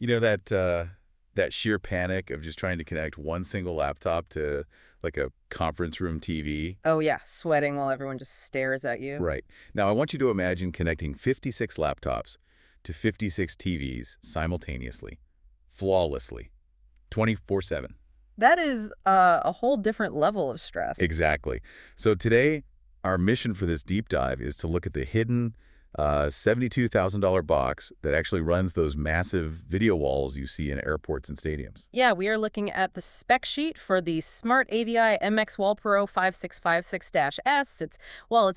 You know that sheer panic of just trying to connect one single laptop to like a conference room TV? Oh, yeah, sweating while everyone just stares at you. Right. Now I want you to imagine connecting 56 laptops to 56 TVs simultaneously, flawlessly, 24/7. That is a whole different level of stress. Exactly. So today, our mission for this deep dive is to look at the hidden $72,000 box that actually runs those massive video walls you see in airports and stadiums. Yeah, we are looking at the spec sheet for the Smart-AVI MXWallPRO-5656-S. It's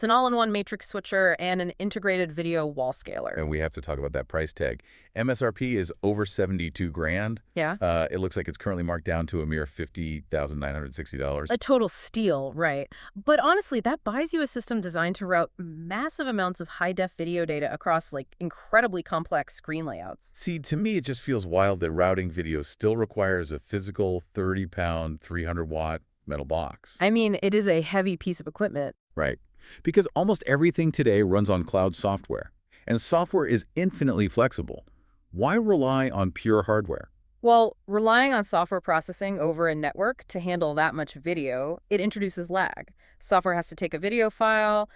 an all-in-one matrix switcher and an integrated video wall scaler. And we have to talk about that price tag. MSRP is over 72 grand. Yeah? It looks like it's currently marked down to a mere $50,960. A total steal, right. But honestly, that buys you a system designed to route massive amounts of high-def video data across, like, incredibly complex screen layouts. See, to me, it just feels wild that routing video still requires a physical 30-pound, 300-watt metal box. I mean, it is a heavy piece of equipment. Right. Because almost everything today runs on cloud software, and software is infinitely flexible. Why rely on pure hardware? Well, relying on software processing over a network to handle that much video, it introduces lag. Software has to take a video file,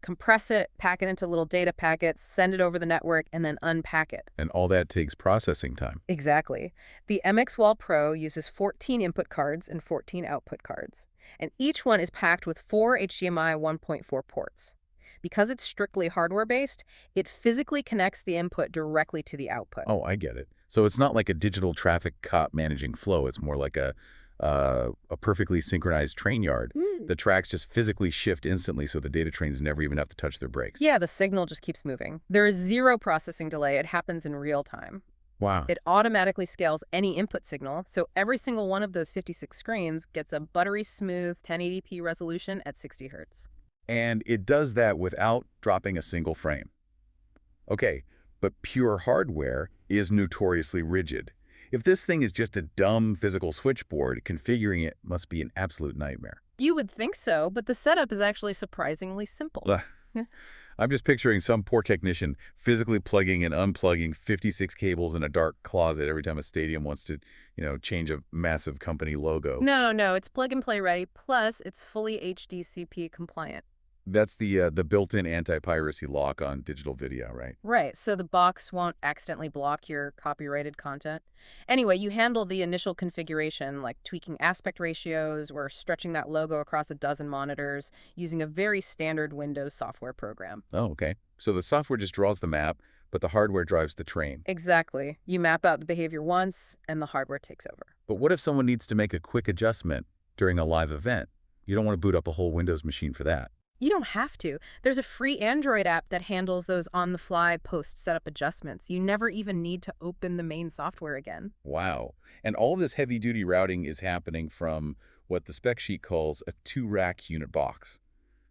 compress it, pack it into little data packets, send it over the network, and then unpack it. And all that takes processing time. Exactly. The MXWall Pro uses 14 input cards and 14 output cards, and each one is packed with 4 HDMI 1.4 ports. Because it's strictly hardware-based, it physically connects the input directly to the output. Oh, I get it. So it's not like a digital traffic cop managing flow. It's more like a perfectly synchronized train yard. The tracks just physically shift instantly so the data trains never even have to touch their brakes. Yeah, the signal just keeps moving. There is zero processing delay. It happens in real time. Wow. It automatically scales any input signal, so every single one of those 56 screens gets a buttery smooth 1080p resolution at 60 Hz. And it does that without dropping a single frame. Okay, but pure hardware is notoriously rigid. If this thing is just a dumb physical switchboard, configuring it must be an absolute nightmare. You would think so, but the setup is actually surprisingly simple. Ugh. Yeah. I'm just picturing some poor technician physically plugging and unplugging 56 cables in a dark closet every time a stadium wants to, change a massive company logo. No, it's plug and play ready, plus it's fully HDCP compliant. That's the built-in anti-piracy lock on digital video, right? Right, so the box won't accidentally block your copyrighted content. Anyway, you handle the initial configuration, like tweaking aspect ratios or stretching that logo across a dozen monitors using a very standard Windows software program. Oh, okay. So the software just draws the map, but the hardware drives the train. Exactly. You map out the behavior once, and the hardware takes over. But what if someone needs to make a quick adjustment during a live event? You don't want to boot up a whole Windows machine for that. You don't have to. There's a free Android app that handles those on-the-fly post-setup adjustments. You never even need to open the main software again. Wow. And all this heavy-duty routing is happening from what the spec sheet calls a 2-rack unit box.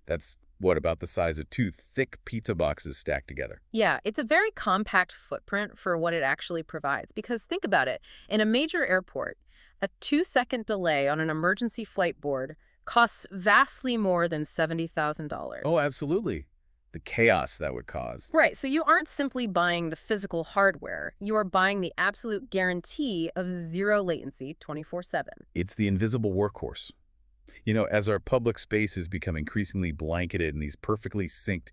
That's, about the size of 2 thick pizza boxes stacked together. Yeah, it's a very compact footprint for what it actually provides. Because think about it. In a major airport, a 2-second delay on an emergency flight board costs vastly more than $70,000. Oh, absolutely. The chaos that would cause. Right, so you aren't simply buying the physical hardware. You are buying the absolute guarantee of zero latency 24/7. It's the invisible workhorse. As our public space has become increasingly blanketed in these perfectly synced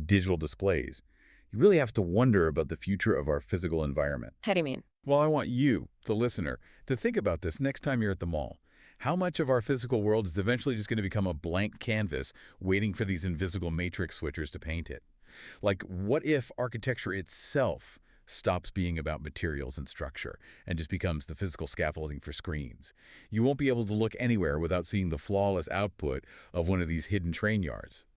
digital displays, you really have to wonder about the future of our physical environment. How do you mean? Well, I want you, the listener, to think about this next time you're at the mall. How much of our physical world is eventually just going to become a blank canvas waiting for these invisible matrix switchers to paint it? Like, what if architecture itself stops being about materials and structure and just becomes the physical scaffolding for screens? You won't be able to look anywhere without seeing the flawless output of one of these hidden train yards.